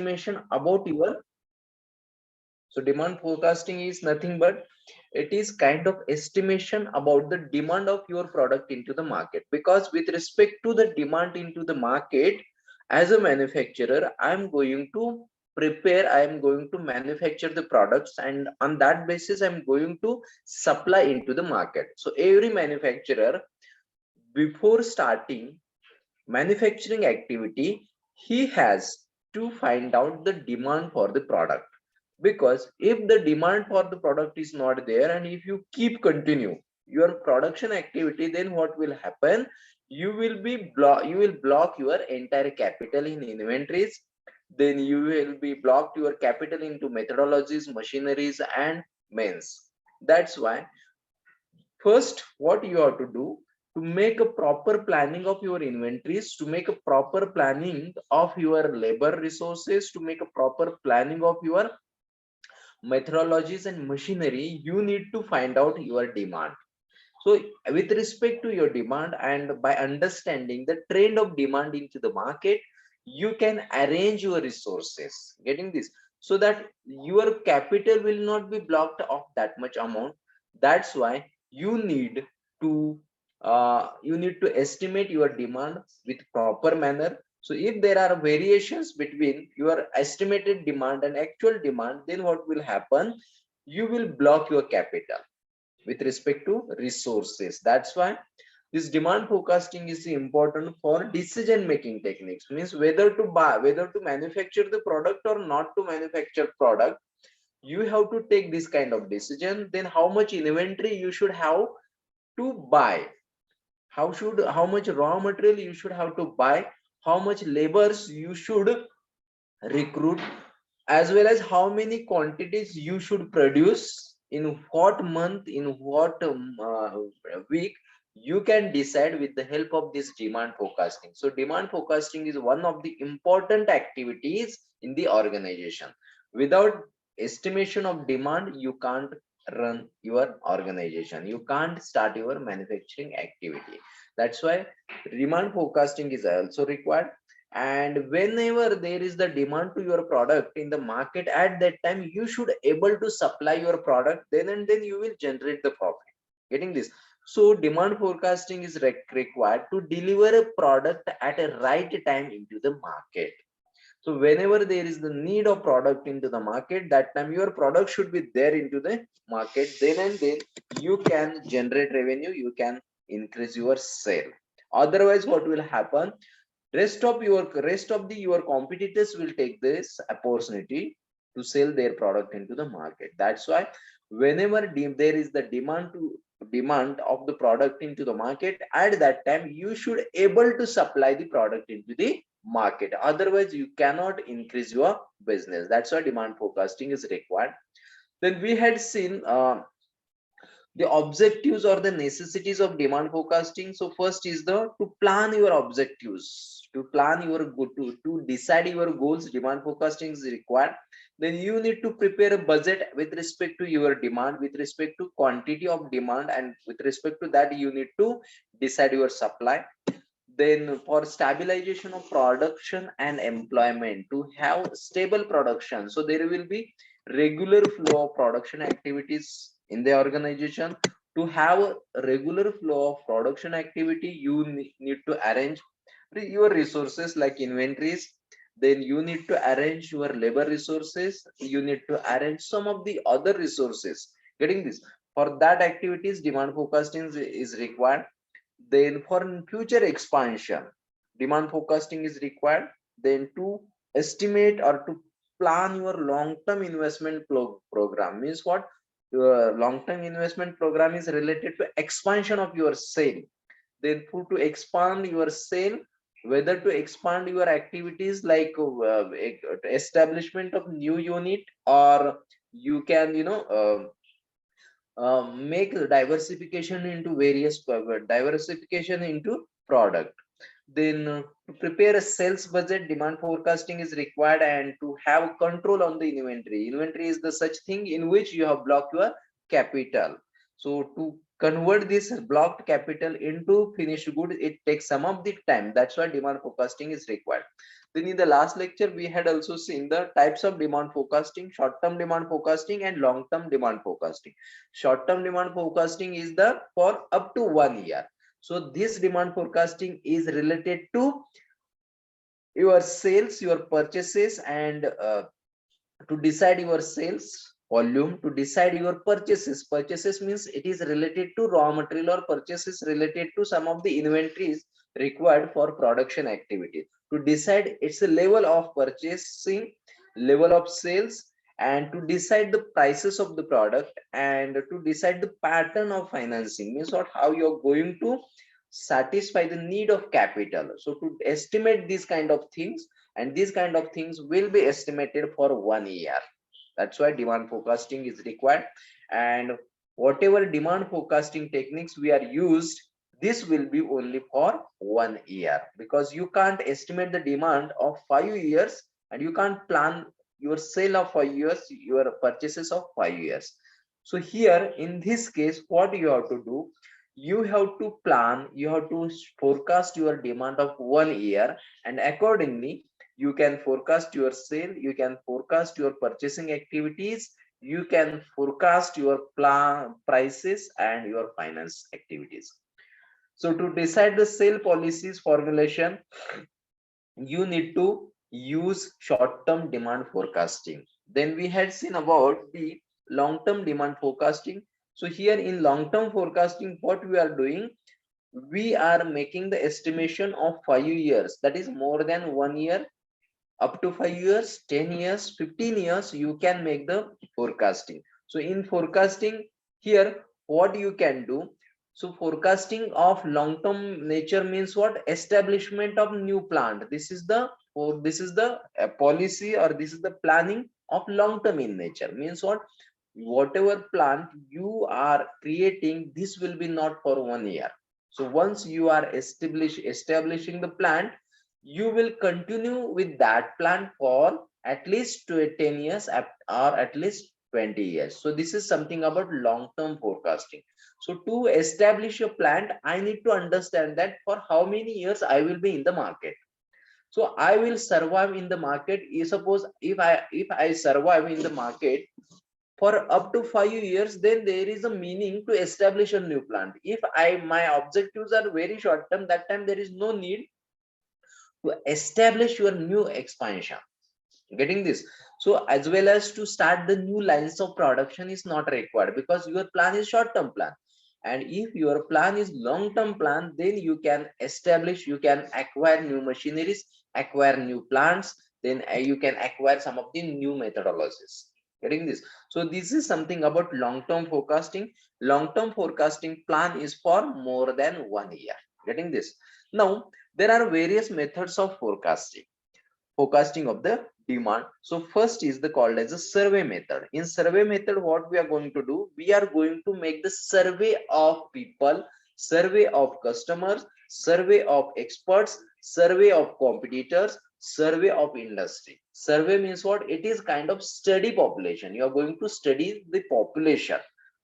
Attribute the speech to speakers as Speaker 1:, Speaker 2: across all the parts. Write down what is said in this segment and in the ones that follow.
Speaker 1: estimation about your. So demand forecasting is nothing but it is kind of estimation about the demand of your product into the market, because with respect to the demand into the market, as a manufacturer I am going to prepare, I am going to manufacture the products, and on that basis I am going to supply into the market. So every manufacturer, before starting manufacturing activity, he has to find out the demand for the product, because if the demand for the product is not there and if you keep continue your production activity, then what will happen, you will block your entire capital in inventories, then you will be blocked your capital into methodologies, machineries and mains. That's why first what you have to do, to make a proper planning of your inventories, to make a proper planning of your labor resources, to make a proper planning of your methodologies and machinery, you need to find out your demand. So with respect to your demand and by understanding the trend of demand into the market, you can arrange your resources, getting this, so that your capital will not be blocked of that much amount. That's why to you need to estimate your demand with proper manner. So if there are variations between your estimated demand and actual demand, then what will happen, you will block your capital with respect to resources. That's why this demand forecasting is important for decision making techniques, means whether to buy, whether to manufacture the product or not to manufacture product, you have to take this kind of decision. Then how much inventory you should have to buy, how much raw material you should have to buy, how much labors you should recruit, as well as how many quantities you should produce in what month, in what week, you can decide with the help of this demand forecasting. So demand forecasting is one of the important activities in the organization. Without estimation of demand, you can't run your organization, you can't start your manufacturing activity. That's why demand forecasting is also required. And whenever there is the demand to your product in the market, at that time you should able to supply your product, then and then you will generate the profit, getting this. So demand forecasting is required to deliver a product at a right time into the market. So whenever there is the need of product into the market, that time your product should be there into the market, then and then you can generate revenue, you can increase your sale. Otherwise what will happen, rest of the your competitors will take this opportunity to sell their product into the market. That's why whenever there is the demand of the product into the market, at that time you should able to supply the product into the market, otherwise you cannot increase your business. That's why demand forecasting is required. Then we had seen the objectives or the necessities of demand forecasting. So first is the to plan your objectives, to plan your to decide your goals, demand forecasting is required. Then you need to prepare a budget with respect to your demand, with respect to quantity of demand, and with respect to that you need to decide your supply. Then for stabilization of production and employment, to have stable production, so there will be regular flow of production activities in the organization. To have a regular flow of production activity, you need to arrange your resources like inventories, then you need to arrange your labor resources, you need to arrange some of the other resources, getting this. For that activities demand forecasting is required. Then for future expansion, demand forecasting is required. Then to estimate or to plan your long-term investment program, means what, your long-term investment program is related to expansion of your sale. Then to expand your sale, whether to expand your activities like establishment of new unit, or you can make diversification into various diversification into product. Then to prepare a sales budget, demand forecasting is required. And to have control on the inventory is the such thing in which you have blocked your capital. So to convert this blocked capital into finished good, it takes some of the time. That's why demand forecasting is required. Then in the last lecture, we had also seen the types of demand forecasting, short-term demand forecasting and long-term demand forecasting. Short-term demand forecasting is the for up to 1 year. So this demand forecasting is related to your sales, your purchases, and to decide your sales volume, to decide your purchases means it is related to raw material, or purchases related to some of the inventories required for production activity, to decide its level of purchasing, level of sales, and to decide the prices of the product, and to decide the pattern of financing, means what, how you're going to satisfy the need of capital. So to estimate these kind of things, and these kind of things will be estimated for 1 year. That's why demand forecasting is required. And whatever demand forecasting techniques we are used, this will be only for 1 year, because you can't estimate the demand of 5 years, and you can't plan your sale of 5 years, your purchases of 5 years. So here in this case, what you have to do, you have to plan, you have to forecast your demand of 1 year, and accordingly you can forecast your sale, you can forecast your purchasing activities, you can forecast your plan prices and your finance activities. So to decide the sale policies formulation, you need to use short-term demand forecasting. Then we had seen about the long-term demand forecasting. So here in long-term forecasting, what we are doing, we are making the estimation of 5 years, that is more than 1 year, up to 5 years, 10 years, 15 years, you can make the forecasting. So in forecasting here, what you can do, so forecasting of long term nature means what, establishment of new plant. This is the, or this is the policy, or this is the planning of long term in nature, means what, whatever plant you are creating, this will be not for 1 year. So once you are establishing the plant, you will continue with that plan for at least 10 years, or at least 20 years. So this is something about long term forecasting. So to establish a plant, I need to understand that for how many years I will be in the market. So I will survive in the market. Suppose if I survive in the market for up to 5 years, then there is a meaning to establish a new plant. If my objectives are very short term, that time there is no need to establish your new expansion. Getting this? So as well as to start the new lines of production is not required, because your plan is short term plan. And if your plan is long term plan, then you can establish, you can acquire new machineries, acquire new plants, then you can acquire some of the new methodologies. Getting this? So this is something about long term forecasting. Long term forecasting plan is for more than 1 year. Getting this? Now there are various methods of forecasting of the demand. So first is the called as a survey method. In survey method, what we are going to do, we are going to make the survey of people, survey of customers, survey of experts, survey of competitors, survey of industry. Survey means what, it is kind of study population. You are going to study the population.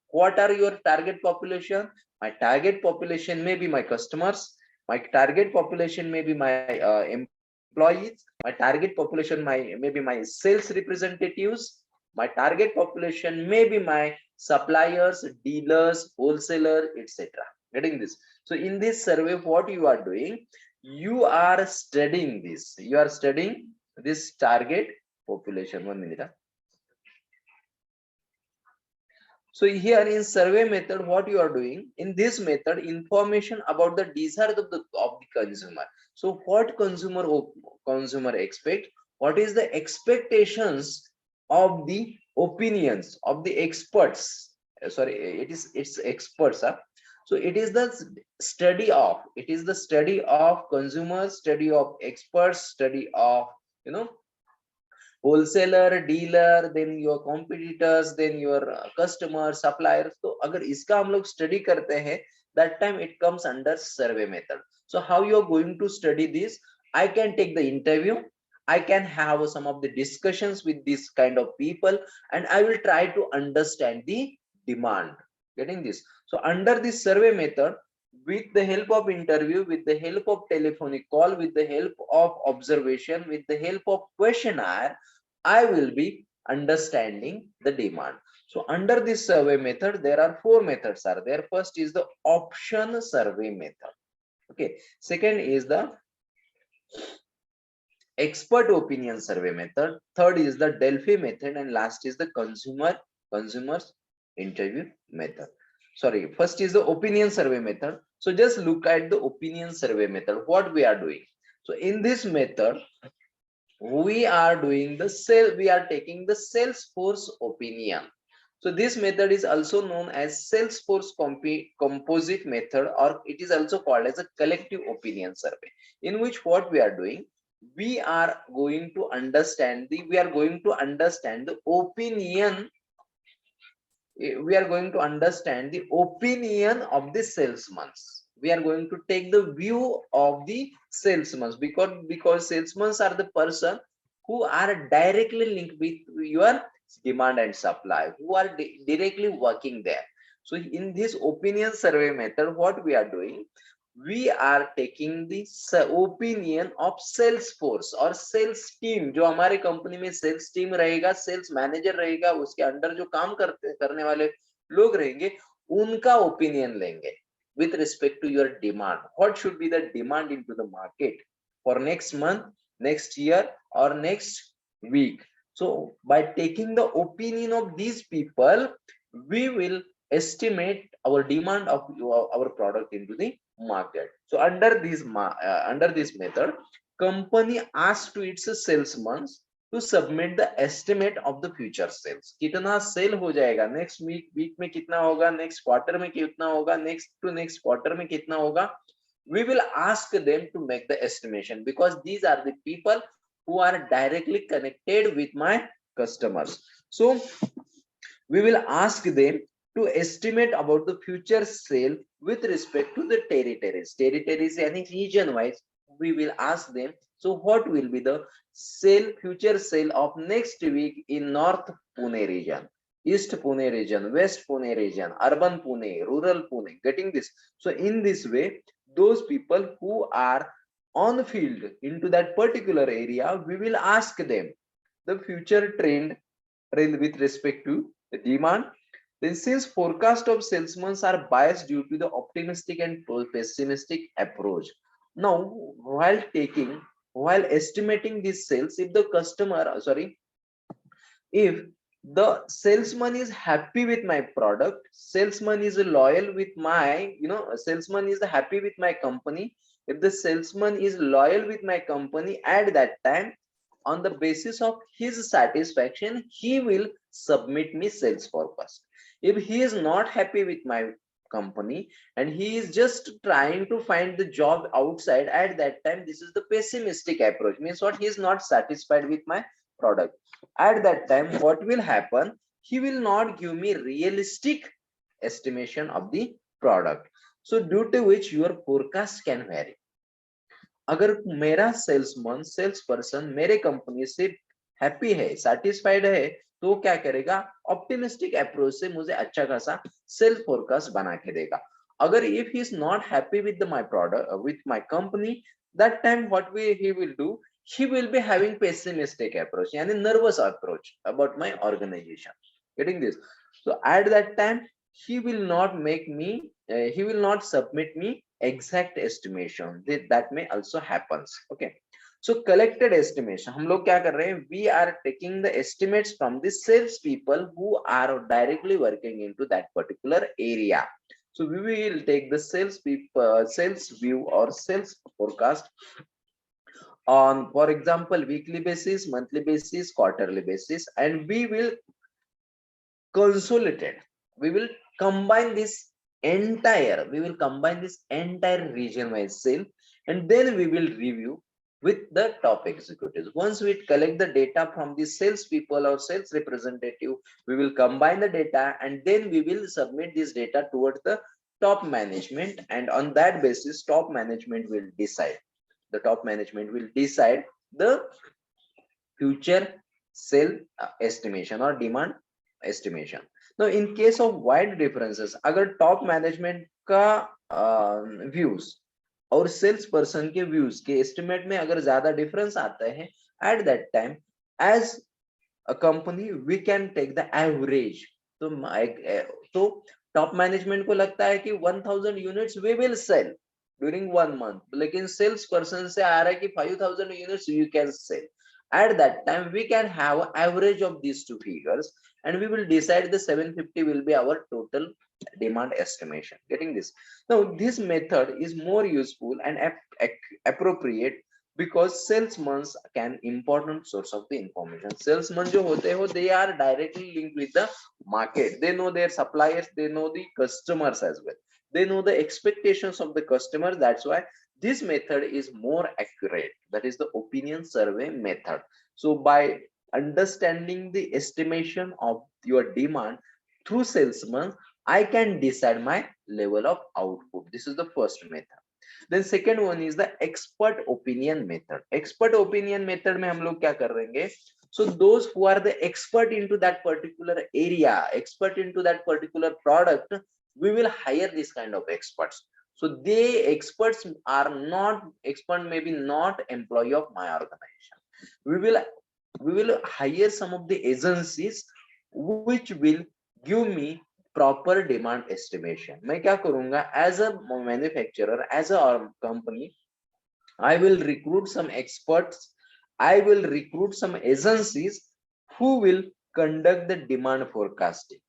Speaker 1: What are your target population? My target population may be my customers, my target population may be my employees, my target population may be my sales representatives, my target population may be my suppliers, dealers, wholesaler, etc. Getting this? So in this survey, what you are doing, you are studying this, you are studying this target population. 1 minute. So here in survey method, what you are doing, in this method, information about the desires of the consumer. So what consumer expect, what is the expectations of the opinions of the experts. Sorry, it's experts. So it is the study of consumers, study of experts, study of, you know, wholesaler, dealer, then your competitors, then your customer, suppliers. तो अगर इसका हम लोग study करते हैं, that time it comes under survey method. So how you are going to study this? I can take the interview, I can have some of the discussions with this kind of people, and I will try to understand the demand. Getting this? So under this survey method, with the help of interview, with the help of telephonic call, with the help of observation, with the help of questionnaire, I will be understanding the demand. So under this survey method, there are four methods are there. First is the option survey method. Okay. Second is the expert opinion survey method. Third is the Delphi method, and last is the consumers interview method. Sorry, first is the opinion survey method. So just look at the opinion survey method, what we are doing. So in this method, we are doing the we are taking the Salesforce opinion. So this method is also known as Salesforce composite method, or it is also called as a collective opinion survey, in which what we are doing, we are going to understand the opinion. We are going to understand the opinion of the salesmen. We are going to take the view of the salesmen, because salesmen are the person who are directly linked with your demand and supply, who are directly working there. So in this opinion survey method, what we are doing, we are taking the opinion of sales force और sales team, जो हमारे company में sales team रहेगा, sales manager रहेगा, उसके under जो काम करने वाले लोग रहेंगे, उनका opinion लेंगे with respect to your demand. What should be the demand into the market for next month, next year, or next week? So by taking the opinion of these people, we will estimate our demand of our product into the market. So under this method, company asks to its salesmen to submit the estimate of the future sales. कितना cell हो जाएगा next week में, कितना होगा next quarter में, कितना होगा next quarter में, कितना होगा. We will ask them to make the estimation, because these are the people who are directly connected with my customers. So we will ask them to estimate about the future sale with respect to the territories any region wise. We will ask them, so what will be the future sale of next week in North Pune region, East Pune region, West Pune region, urban Pune, rural Pune, getting this. So in this way, those people who are on field into that particular area, we will ask them the future trend with respect to the demand. Then since forecast of salesmen are biased due to the optimistic and pessimistic approach. Now, while estimating these sales, if the if the salesman is happy with my product, salesman is loyal with my, salesman is happy with my company. If the salesman is loyal with my company, at that time, on the basis of his satisfaction, he will submit me sales forecast. If he is not happy with my company and he is just trying to find the job outside, at that time, this is the pessimistic approach, means what, he is not satisfied with my product. At that time, what will happen, he will not give me realistic estimation of the product. So due to which your forecast can vary. अगर मेरा sales person मेरे company से happy है, satisfied है, तो वो क्या करेगा, ऑप्टिमिस्टिक अप्रोच से मुझे अच्छा खासा सेल फोरकास्ट बना के देगा. अगर if he is not happy with my product with my company, that time what he will do, he will be having pessimistic approach, yani nervous approach about my organization, getting this. So at that time, he will not make me he will not submit me exact estimation. That may also happens. Okay, so collected estimation, हम लोग क्या कर रहे हैं, we are taking the estimates from the sales people who are directly working into that particular area. So we will take the sales view or sales forecast on, for example, weekly basis, monthly basis, quarterly basis, and we will consolidate, we will combine this entire region wise sale, and then we will review with the top executives. Once we collect the data from the sales people or sales representative, we will combine the data, and then we will submit this data towards the top management, and on that basis, top management will decide the future sale estimation or demand estimation. Now in case of wide differences, अगर top management का views और sales person के views के estimate में अगर ज्यादा difference आता है, at that time as a company we can take the average. तो टॉप मैनेजमेंट को लगता है कि 1000 units we will sell during 1 month, लेकिन सेल्स पर्सन से आ रहा है कि 5000 units you can sell. At that time we can have average of these two figures and we will decide the 750 will be our total demand estimation. Getting this? Now this method is more useful and appropriate because salesmen can important source of the information. Salesmen jo hote ho, they are directly linked with the market. They know their suppliers, they know the customers as well, they know the expectations of the customers. That's why this method is more accurate, that is the opinion survey method. So by understanding the estimation of your demand through salesman, I can decide my level of output. This is the first method. Then second one is the expert opinion method. Expert opinion method में हम लोग क्या करेंगे? So those who are the expert into that particular area, expert into that particular product, we will hire this kind of experts. So they experts are not expert, maybe not employee of my organization. We will hire some of the agencies which will give me proper demand estimation. मैं क्या करूँगा? As a manufacturer, as a company, I will recruit some experts, I will recruit some agencies who will conduct the demand forecasting.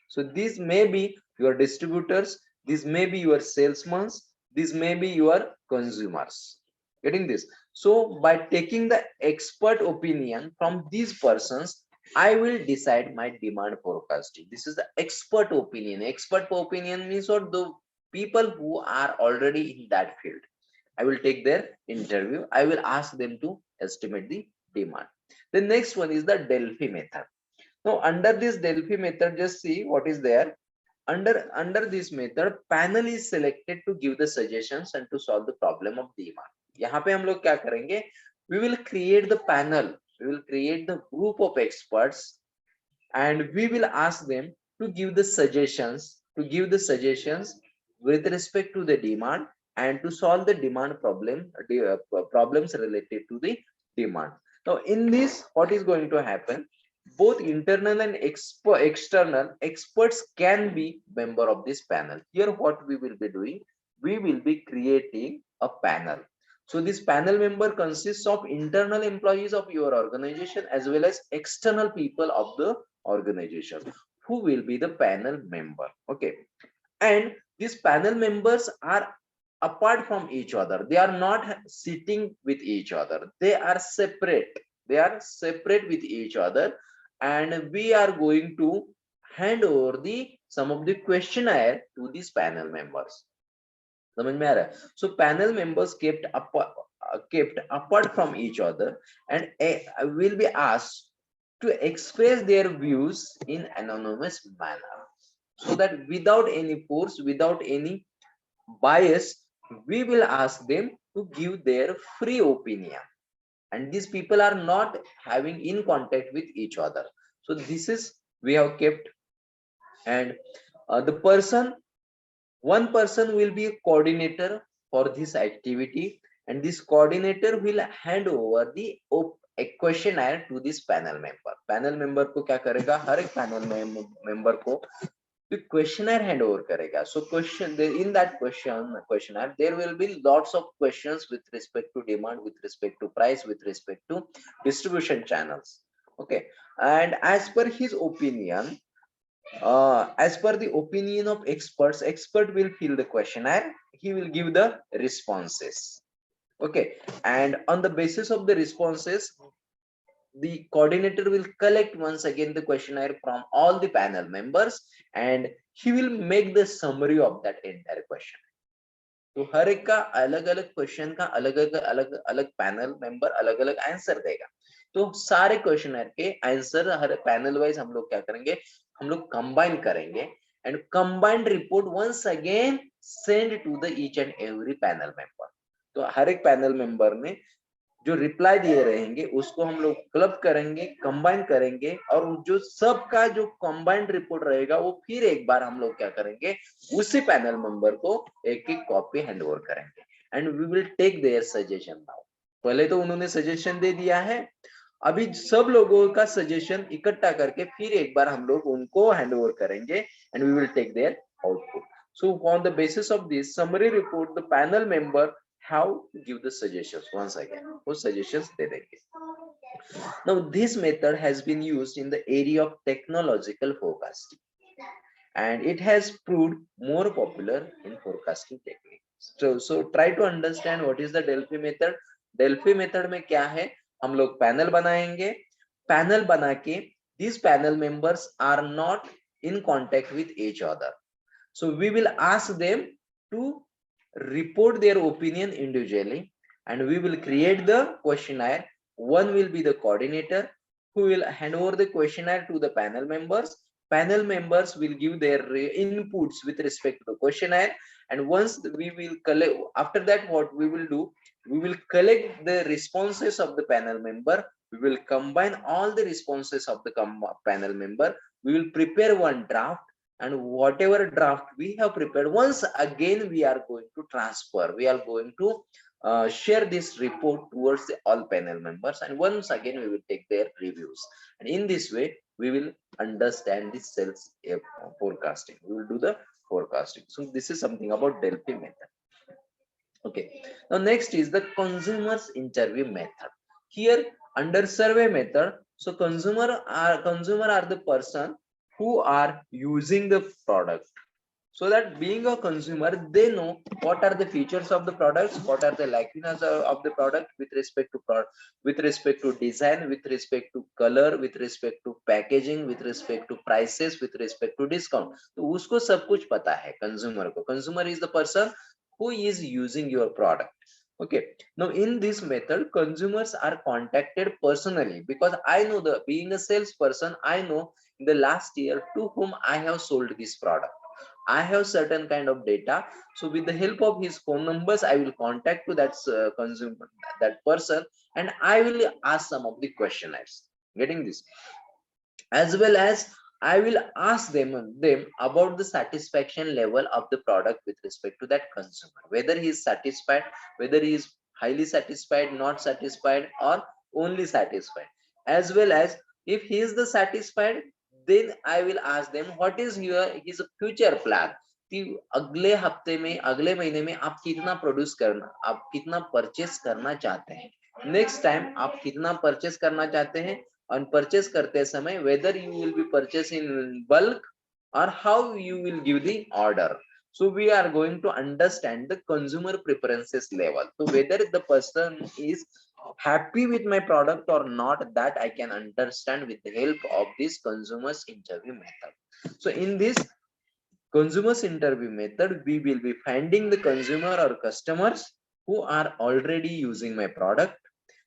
Speaker 1: So these may be your distributors, these may be your salesmen, these may be your consumers. Getting this? So by taking the expert opinion from these persons, I will decide my demand forecasting. This is the expert opinion. Expert opinion means what? The people who are already in that field. I will take their interview. I will ask them to estimate the demand. The next one is the Delphi method. Now, under this Delphi method, just see what is there. Under this method, panel is selected to give the suggestions and to solve the problem of demand. यहाँ पे हम लोग क्या करेंगे? We will create the panel. We will create the group of experts, and we will ask them to give the suggestions. With respect to the demand and to solve the demand problems related to the demand. Now, in this, what is going to happen? Both internal and external experts can be member of this panel. Here what we will be doing, we will be creating a panel. So this panel member consists of internal employees of your organization as well as external people of the organization who will be the panel member. Okay, and these panel members are apart from each other. They are not sitting with each other, they are separate. With each other, and we are going to hand over some of the questionnaire to these panel members. समझ में आ रहा है? So panel members kept apart from each other and will be asked to express their views in anonymous manner, so that without any force, without any bias, we will ask them to give their free opinion. And these people are not having in contact with each other. So this is we have kept, and one person will be a coordinator for this activity, and this coordinator will hand over a questionnaire to this panel member. Panel member को क्या करेगा? हर एक panel member को questionnaire hand over करेगा. So in that questionnaire there will be lots of questions with respect to demand, with respect to price, with respect to distribution channels. Okay, and as per his opinion, as per the opinion of experts, expert will fill the questionnaire, he will give the responses. Okay, and on the basis of the responses, the coordinator will collect once again the questionnaire from all the panel members, and he will make the summary of that entire question. तो हर एक का अलग अलग question का अलग अलग panel member अलग अलग आंसर देगा. तो सारे क्वेश्चनर के आंसर हर पैनल वाइज हम लोग क्या करेंगे? हम लोग कंबाइन करेंगे, and combined report once again send to the each and every panel member. तो हर एक पैनल मेंबर ने जो रिप्लाई दिए रहेंगे उसको हम लोग क्लब करेंगे, कंबाइन करेंगे, और जो सबका जो कंबाइंड रिपोर्ट रहेगा वो फिर एक बार हम लोग क्या करेंगे, उसी पैनल मेंबर को एक एक कॉपी हैंड ओवर करेंगे and we will take their suggestion now. पहले तो उन्होंने सजेशन दे दिया है, अभी सब लोगों का सजेशन इकट्ठा करके फिर एक बार हम लोग उनको हैंड ओवर करेंगे and we will take their output. So on the basis of this summary report the panel member how to give the suggestions once again, वो suggestions दे देंगे। Now this method has been used in the area of technological forecasting and it has proved more popular in forecasting techniques. So try to understand what is the Delphi method. Delphi method में क्या है, हम लोग panel बनाएंगे, panel बना के these panel members are not in contact with each other, so we will ask them to report their opinion individually and we will create the questionnaire. One will be the coordinator who will hand over the questionnaire to the panel members. Panel members will give their inputs with respect to the questionnaire, and once we will collect, after that what we will do, we will collect the responses of the panel member, we will combine all the responses of the panel member, we will prepare one draft, and whatever draft we have prepared, once again we are going to transfer, we are going to share this report towards all panel members, and once again we will take their reviews, and in this way we will understand the sales forecasting, we will do the forecasting. So this is something about Delphi method. Okay, now next is the consumers interview method. Here under survey method, so consumer are the person who are using the product, so that being a consumer they know what are the features of the products, what are the lacuna of the product with respect to product, with respect to design, with respect to color, with respect to packaging, with respect to prices, with respect to discount. तो उसको सब कुछ पता है consumer को. Consumer is the person who is using your product. Okay, now in this method consumers are contacted personally, because I know, the being a salesperson, I know in the last year to whom I have sold this product, I have certain kind of data, so with the help of his phone numbers I will contact to that consumer, that person, and I will ask some of the questionnaires, getting this, as well as I will ask them about the satisfaction level of the product with respect to that consumer, whether he is satisfied, whether he is highly satisfied, not satisfied, or only satisfied, as well as if he is the satisfied, then I will ask them what is his future plan, कि अगले हफ्ते में, अगले महीने में आप कितना produce करना, आप कितना परचेस करना चाहते हैं, नेक्स्ट टाइम आप कितना परचेस करना चाहते हैं, और परचेस करते समय whether you will be purchase in bulk or how you will give the order. So we are going to understand the consumer preferences level, so whether the person is happy with my product or not, that I can understand with the help of this consumers interview method. So in this consumers interview method we will be finding the consumer or customers who are already using my product,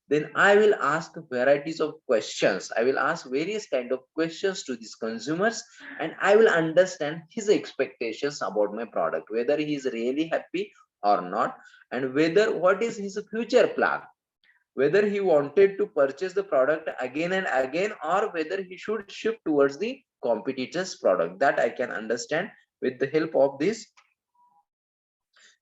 Speaker 1: then I will ask varieties of questions, I will ask various kind of questions to these consumers, and I will understand his expectations about my product, whether he is really happy or not, and whether what is his future plan, whether he wanted to purchase the product again and again, or whether he should shift towards the competitor's product, that I can understand with the help of this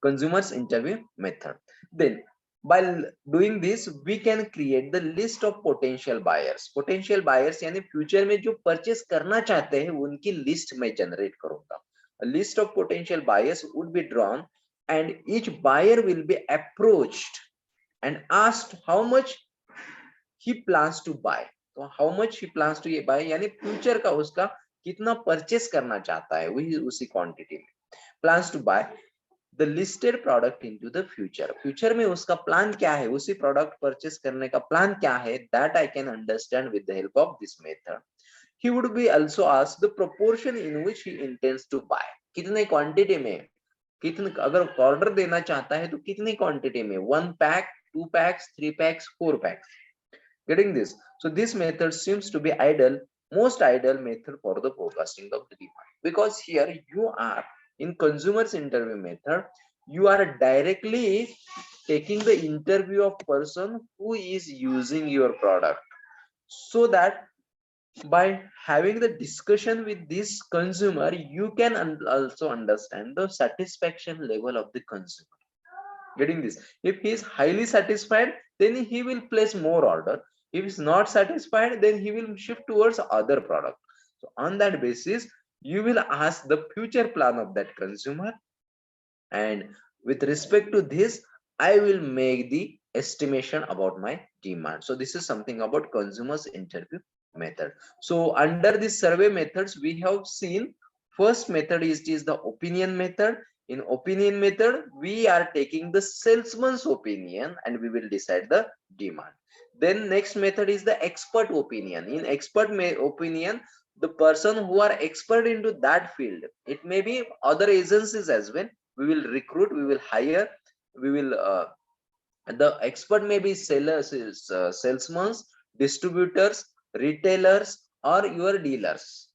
Speaker 1: consumers interview method. Then by doing this we can create the list of potential buyers. Potential buyers यानी future में जो purchase करना चाहते हैं उनकी list मैं generate करूंगा. A list of potential buyers would be drawn and each buyer will be approached and asked how much he plans to buy. तो how much he plans to buy यानी future का उसका कितना purchase करना चाहता है वही उसी क्वांटिटी में. Plans to buy the listed product into the future. Future में उसका प्लान क्या है, उसी प्रोडक्ट परचेस करने का प्लान क्या है, that I can understand with the help of this method. He would be also asked the proportion in which he intends to buy. कितने क्वांटिटी में, कितने, अगर ऑर्डर देना चाहता है तो कितनी क्वांटिटी में, 1 pack, 2 packs, 3 packs, 4 packs. Getting this? So this method seems to be most ideal method for the forecasting of the demand, because here you are in consumers interview method, you are directly taking the interview of person who is using your product, so that by having the discussion with this consumer, you can also understand the satisfaction level of the consumer. Getting this? If he is highly satisfied, then he will place more order. If he is not satisfied, then he will shift towards other product. So on that basis, you will ask the future plan of that consumer, and with respect to this, I will make the estimation about my demand. So this is something about consumers interview method. So under this survey methods, we have seen first method is the opinion method. In opinion method, we are taking the salesman's opinion and we will decide the demand. Then next method is the expert opinion. In expert opinion, the person who are expert into that field, it may be other agencies as well, we will recruit, we will hire, we will the expert may be sellers, salesmen, distributors, retailers, or your dealers.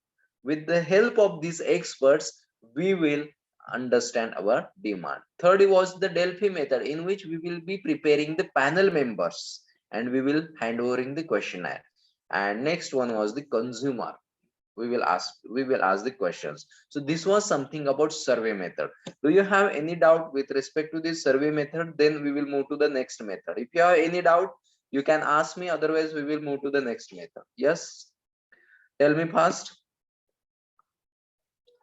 Speaker 1: With the help of these experts, we will understand our demand. Third was the Delphi method, in which we will be preparing the panel members and we will hand overing the questionnaire. And next one was the consumer. We will ask the questions. So this was something about survey method. Do you have any doubt with respect to this survey method? Then we will move to the next method. If you have any doubt, you can ask me, otherwise we will move to the next method. Yes, tell me fast.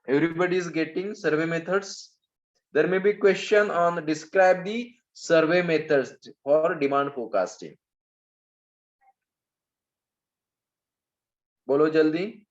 Speaker 1: Everybody is getting survey methods? There may be question on describe the survey methods for demand forecasting. Bolo jaldi.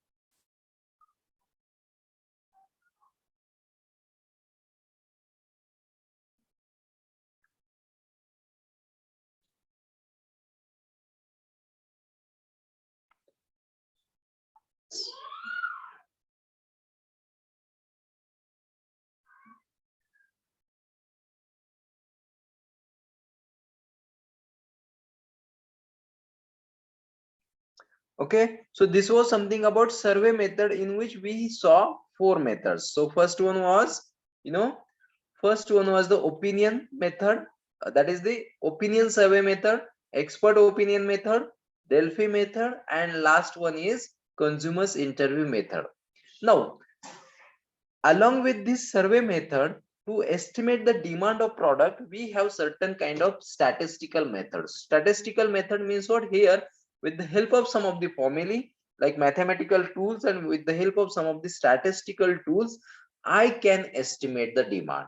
Speaker 1: Okay, so this was something about survey method, in which we saw four methods. So first one was, first one was the opinion method, that is the opinion survey method, expert opinion method, Delphi method, and last one is consumers interview method. Now, along with this survey method, to estimate the demand of product, we have certain kind of statistical methods. Statistical method means what? Here, with the help of some of the formulae like mathematical tools and with the help of some of the statistical tools, I can estimate the demand.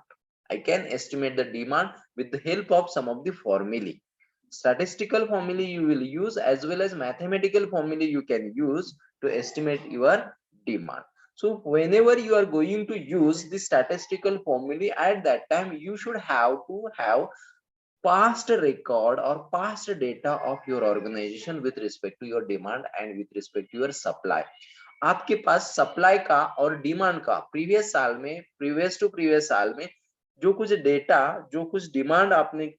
Speaker 1: I can estimate the demand with the help of some of the formulae. Statistical formulae you will use, as well as mathematical formulae you can use to estimate your demand. So whenever you are going to use the statistical formulae, at that time you should have to have past record or past data of your organization with respect to your demand and with respect to your supply. आपके पास supply का और demand का previous साल में, previous to previous साल में जो कुछ डेटा, जो कुछ डिमांड आपने,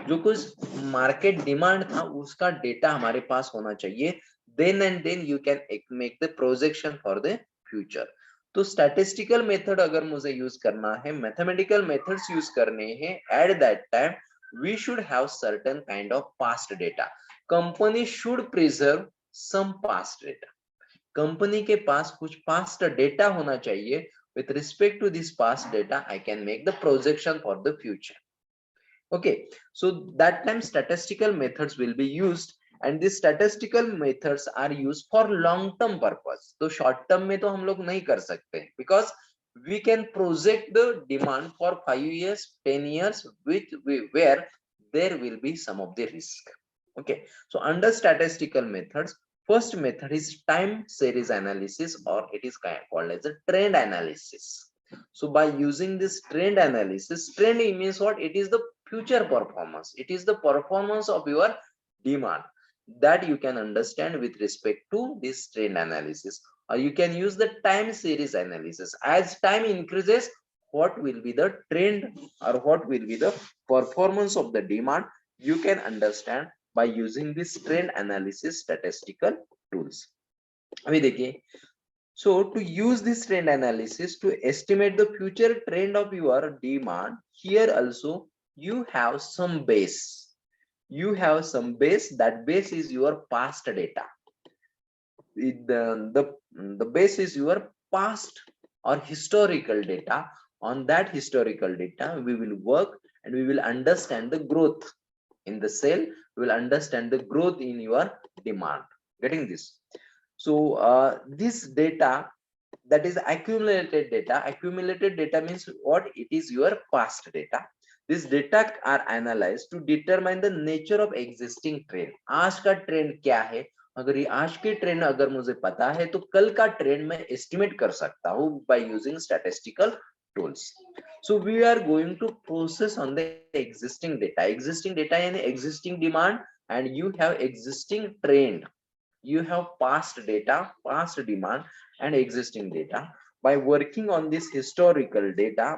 Speaker 1: जो कुछ मार्केट डिमांड था, उसका डेटा हमारे पास होना चाहिए. Then and then you can make the projection for the future. तो स्टैटिस्टिकल मेथड अगर मुझे यूज करना है, मैथमेटिकल मेथड्स यूज करने हैं, at that time we should have certain kind of past data. Company should preserve some past data. Company के पास कुछ पास्ट डेटा होना चाहिए. with respect to this past data, I can make the projection for the future. Okay, so that time statistical methods will be used, and these statistical methods are used for long term purpose. तो short term में तो हम लोग नहीं कर सकते, because we can project the demand for 5 years, 10 years, where there will be some of the risk. Okay, so under statistical methods, first method is time series analysis, or it is called as a trend analysis. So by using this trend analysis, trend means what? It is the future performance. It is the performance of your demand that you can understand with respect to this trend analysis. Or you can use the time series analysis. As time increases, what will be the trend or what will be the performance of the demand, you can understand by using this trend analysis statistical tools. अभी देखिए, so to use this trend analysis to estimate the future trend of your demand, here also you have some base. You have some base. That base is your past data. The base is your past or historical data. On that historical data, we will work and we will understand the growth in the sale. We will understand the growth in your demand. Getting this? So this data, that is accumulated data. Accumulated data means what? It is your past data. This data are analyzed to determine the nature of existing trend. आज का trend क्या है? अगर ये आज के trend अगर मुझे पता है तो कल का ट्रेंड मैं एस्टिमेट कर सकता हूँ by using statistical tools. So we are going to process on the existing data. Existing data यानी existing demand, and you have existing trend. You have past data, past demand, and existing data. By working on this historical data,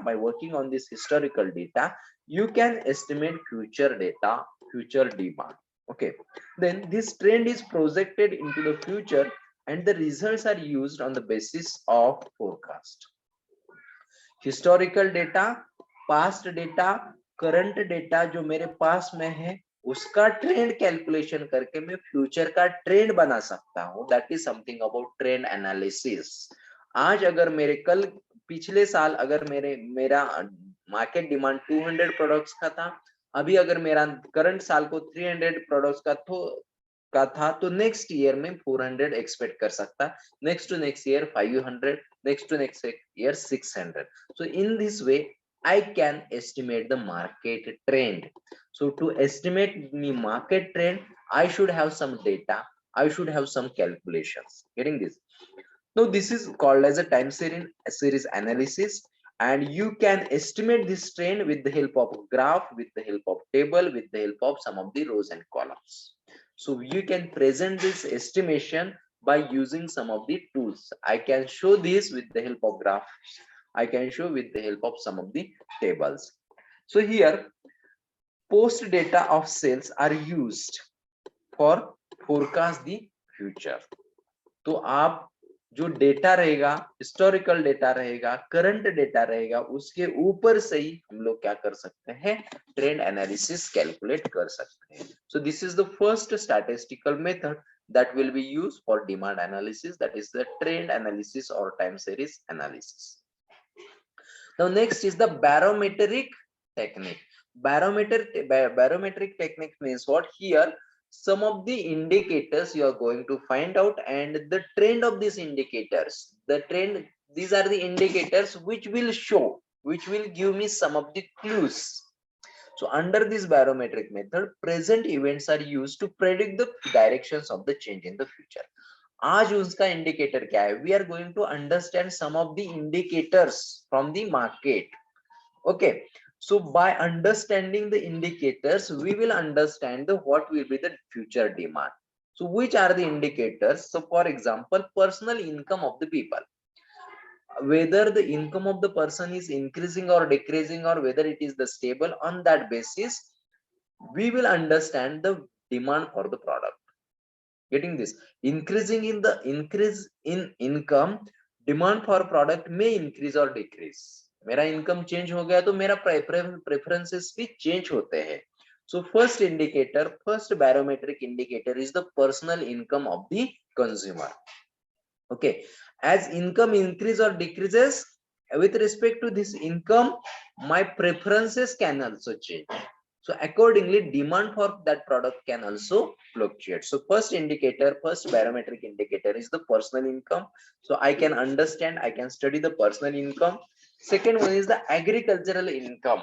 Speaker 1: you can estimate future data, future demand. Okay, then this trend is projected into the future and the results are used on the basis of forecast. Historical data, past data, current data जो मेरे पास में है उसका trend calculation करके मैं future का trend बना सकता हूँ. That is something about trend analysis. आज अगर मेरे कल पिछले साल अगर मेरा मार्केट डिमांड 200 प्रोडक्ट्स का था, अभी अगर मेरा करंट साल को 300 प्रोडक्ट्स का था तो नेक्स्ट ईयर में 400 एक्सपेक्ट कर सकता, next to next year 500, next to next year 600. So in this way I can estimate the market trend. So to estimate the market trend, I should have some data, I should have some calculations. Getting this? Now this is called as a time series analysis, and you can estimate this trend with the help of graph, with the help of table, with the help of some of the rows and columns. So you can present this estimation by using some of the tools. I can show this with the help of graphs. I can show with the help of some of the tables. So here, post data of sales are used for forecast the future. तो आप जो data रहेगा, historical data रहेगा, current data रहेगा, उसके ऊपर से ही हम लोग क्या कर सकते हैं? ट्रेंड एनालिसिस कैलकुलेट कर सकते हैं. So this is the first statistical method that will be used for demand analysis, that is the trend analysis or time series analysis. Now next is the barometric technique. Barometric technique means what? Here some of the indicators you are going to find out, and the trend of these indicators, the trend, these are the indicators which will show, which will give me some of the clues. So under this barometric method, present events are used to predict the directions of the change in the future. आज उसका indicator क्या है? We are going to understand some of the indicators from the market. Okay, so by understanding the indicators, we will understand the what will be the future demand. So which are the indicators? So for example, personal income of the people, whether the income of the person is increasing or decreasing, or whether it is the stable. On that basis we will understand the demand for the product. Getting this? Increase in income, demand for product may increase or decrease. मेरा income change हो गया तो मेरा preferences भी change होते हैं. So first indicator, first barometric indicator is the personal income of the consumer. Okay, as income increase or decreases, with respect to this income, my preferences can also change. So accordingly, demand for that product can also fluctuate. So first indicator, first barometric indicator is the personal income. So I can understand, I can study the personal income. Second one is the agricultural income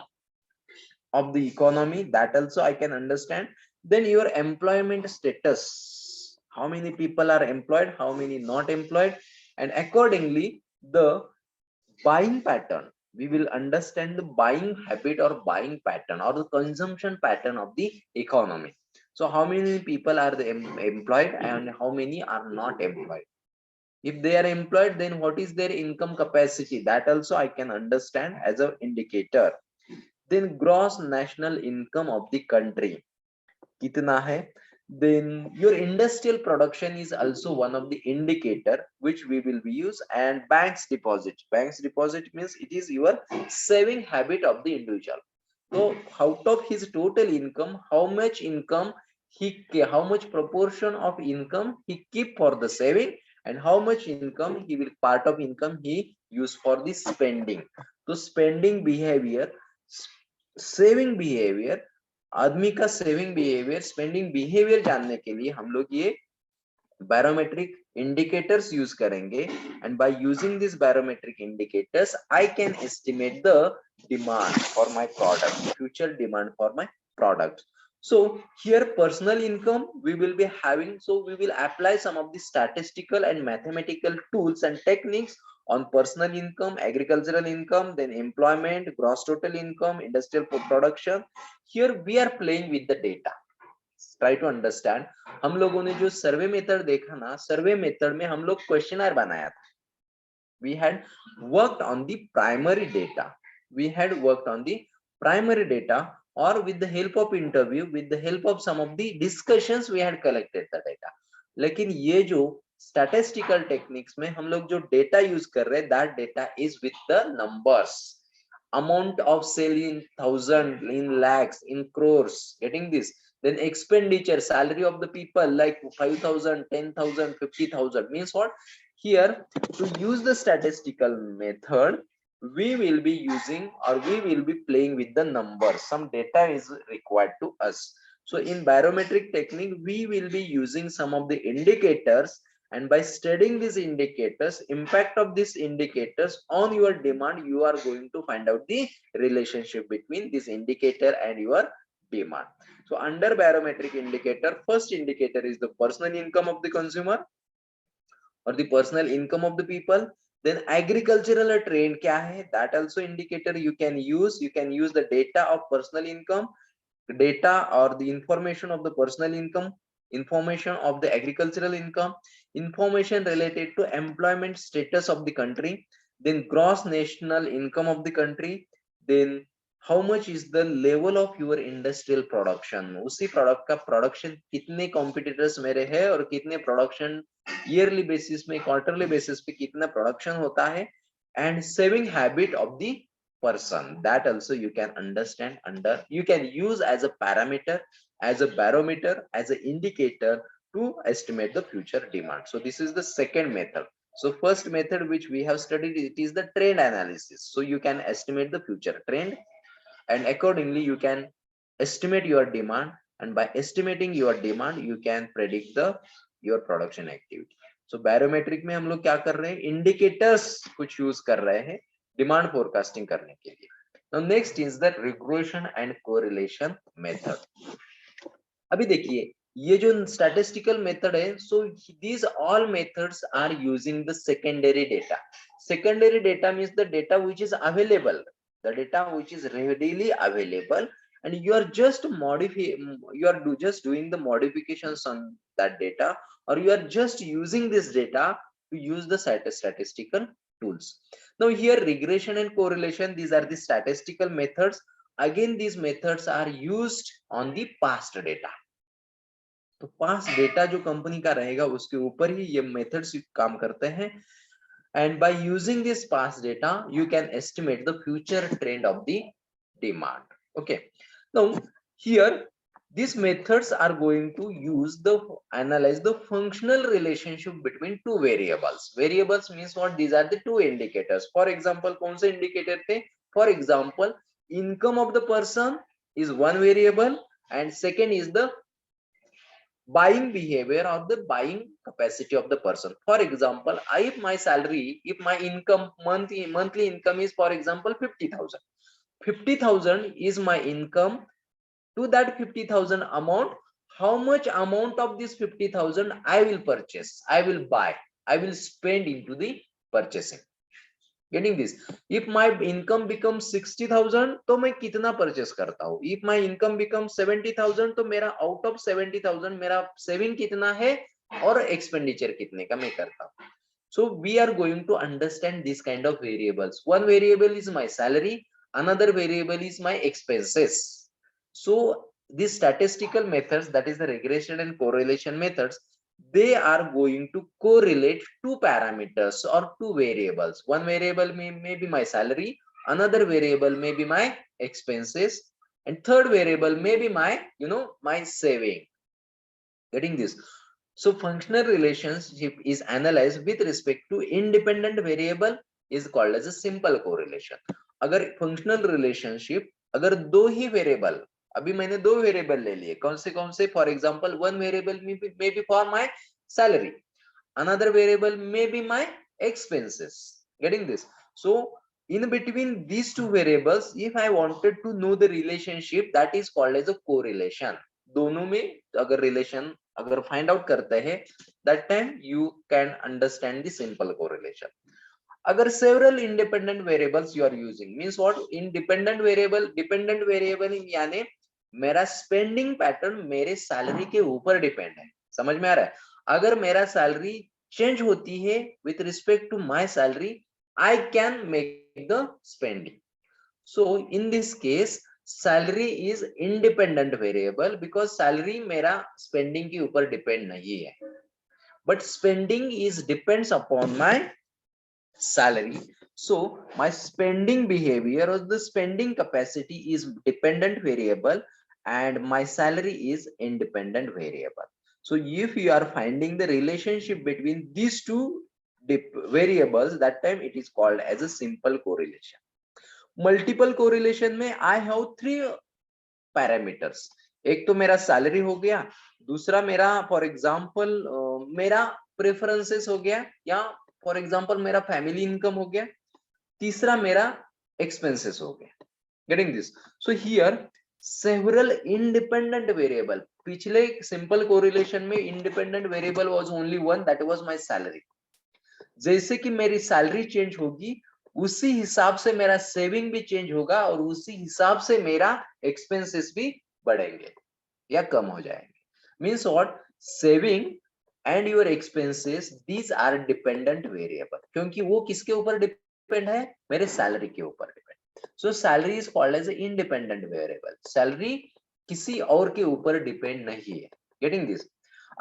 Speaker 1: of the economy, that also I can understand. Then your employment status, how many people are employed, how many not employed, and accordingly the buying pattern, we will understand the buying habit or buying pattern or the consumption pattern of the economy. So how many people are the employed and how many are not employed? If they are employed, then what is their income capacity? That also I can understand as an indicator. Then gross national income of the country, kitna hai? Then your industrial production is also one of the indicator which we will be use. And banks deposit means it is your saving habit of the individual. So out of his total income, how much income how much proportion of income he keep for the saving, and how much income he will part of income he use for the spending. तो spending behavior, saving behavior, आदमी का saving behavior, spending behavior जानने के लिए हम लोग ये barometric indicators use करेंगे, and by using these barometric indicators I can estimate the demand for my product, future demand for my product. So here personal income we will be having, so we will apply some of the statistical and mathematical tools and techniques on personal income, agricultural income, then employment, gross total income, industrial production. Here we are playing with the data. Try to understand. हम लोगों ने जो survey method देखा ना, survey method में हम लोग questionnaire बनाया था. we had worked on the primary data, we had worked on the primary data, or with the help of interview, with the help of some of the discussions we had collected the data. लेकिन ये जो statistical techniques में हम लोग जो data use कर रहे हैं, that data is with the numbers, amount of sale in thousand, in lakhs, in crores, getting this. Then expenditure, salary of the people like 5,000, 10,000, 50,000 means what? Here to use the statistical method, we will be using, or we will be playing with the numbers. Some data is required to us. So in barometric technique, we will be using some of the indicators, and by studying these indicators, impact of these indicators on your demand, you are going to find out the relationship between this indicator and your demand. So under barometric indicator, first indicator is the personal income of the consumer or the personal income of the people. Then agricultural trend kya hai, that also indicator you can use. You can use the data of personal income, data or the information of the personal income, information of the agricultural income, information related to employment status of the country, then gross national income of the country, then how much is the level of your industrial production, उसी product का production कितने competitors मेरे है और कितने production yearly basis में, quarterly basis पे कितना production होता है, and saving habit of the person, that also you can understand under, you can use as a parameter, as a barometer, as an indicator to estimate the future demand. So this is the second method. So first method which we have studied, it is the trend analysis. So you can estimate the future trend, and accordingly you can estimate your demand, and by estimating your demand you can predict the your production activity. So barometric में हम लोग क्या कर रहे हैं, indicators कुछ use कर रहे हैं डिमांड फोरकास्टिंग करने के लिए. Now next is the regression and correlation method. अभी देखिए ये जो statistical method है, so these all methods are using the secondary data. Secondary data means the data which is available, the data which is readily available, and you are just just doing the modifications on that data, or you are just using this data to use the statistical tools. Now here regression and correlation, these are the statistical methods. Again these methods are used on the past data. तो पास data जो company का रहेगा उसके ऊपर ही ये methods काम करते हैं, and by using this past data you can estimate the future trend of the demand. Okay, now here these methods are going to analyze the functional relationship between two variables. Variables means what? These are the two indicators. For example, कौन से indicator थे? For example, income of the person is one variable, and second is the buying behavior or the buying capacity of the person. For example, if my salary, if my income, monthly income is for example 50,000, 50,000 is my income. To that 50,000 amount, how much amount of this 50,000 I will purchase, I will buy, I will spend into the purchasing. Getting this? If my income becomes 60,000 तो मैं कितना purchase करता हूँ. If my income becomes 70,000 तो मेरा out of 70,000 मेरा saving कितना है और expenditure कितने का मैं करता हूँ. So we are going to understand this kind of variables. One variable is my salary, another variable is my expenses. So these statistical methods, that is the regression and correlation methods, they are going to correlate two parameters or two variables. One variable may be my salary, another variable may be my expenses, and third variable may be my, my saving. Getting this? So functional relationship is analyzed with respect to independent variable is called as a simple correlation. अगर functional relationship, अगर दो ही variable, अभी मैंने दो variable ले लिए, कौन से for example one variable may be for my salary, another variable may be my expenses. Getting this? So in between these two variables, if I wanted to know the relationship, that is called as a correlation. दोनों में अगर relation अगर find out करते हैं, that time you can understand the simple correlation. अगर several independent variables you are using, means what? Independent variable, dependent variable यानी मेरा spending pattern मेरे सैलरी के ऊपर डिपेंड है. समझ में आ रहा है? अगर मेरा सैलरी चेंज होती है with respect to my salary, I can make the spending. So in this case salary is independent variable because salary मेरा स्पेंडिंग के ऊपर डिपेंड नहीं है, but spending is depends upon my salary. So my spending behavior or the spending capacity is dependent variable and my salary is independent variable. So if you are finding the relationship between these two variables, that time it is called as a simple correlation. Multiple correlation में I have three parameters. एक तो मेरा salary हो गया, दूसरा मेरा for example मेरा preferences हो गया, या फॉर एग्जांपल मेरा फैमिली इनकम हो गया, तीसरा मेरा एक्सपेंसेस हो गया. Getting this? So here several independent variable. पिछले सिंपल कोरिलेशन में independent variable was only one, that was my salary. जैसे कि मेरी सैलरी चेंज होगी उसी हिसाब से मेरा सेविंग भी चेंज होगा और उसी हिसाब से मेरा एक्सपेंसेस भी बढ़ेंगे या कम हो जाएंगे. Means what? Saving and your expenses, these are dependent variable. क्योंकि वो किसके ऊपर डिपेंड है? मेरे सैलरी के ऊपर depend. So salary is called as independent variable. Salary किसी और के ऊपर डिपेंड नहीं है. Getting this?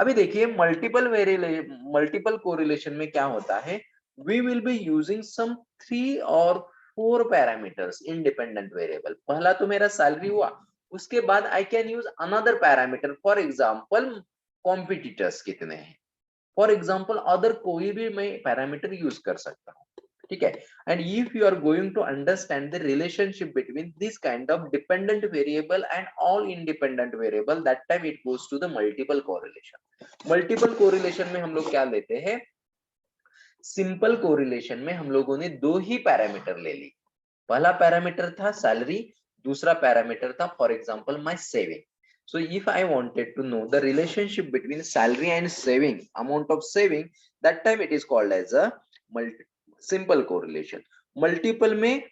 Speaker 1: अभी देखिए मल्टीपल कोरिलेशन में क्या होता है, we will be using some 3 और 4 पैरामीटर्स इंडिपेंडेंट वेरिएबल. पहला तो मेरा सैलरी हुआ, उसके बाद I can use another parameter. For example competitors कितने हैं, फॉर एग्जांपल अदर कोई भी मैं पैरामीटर यूज कर सकता हूँ. ठीक है? And if you are going to understand the relationship between this kind of dependent variable and all independent variable, that time it goes to the multiple correlation. Multiple correlation में हम लोग क्या लेते हैं? सिंपल कोरिलेशन में हम लोगों ने दो ही पैरामीटर ले ली. पहला पैरामीटर था सैलरी, दूसरा पैरामीटर था for example my saving. So if I wanted to know the relationship between salary and saving, amount of saving, that time it is called as a simple correlation. Multiple में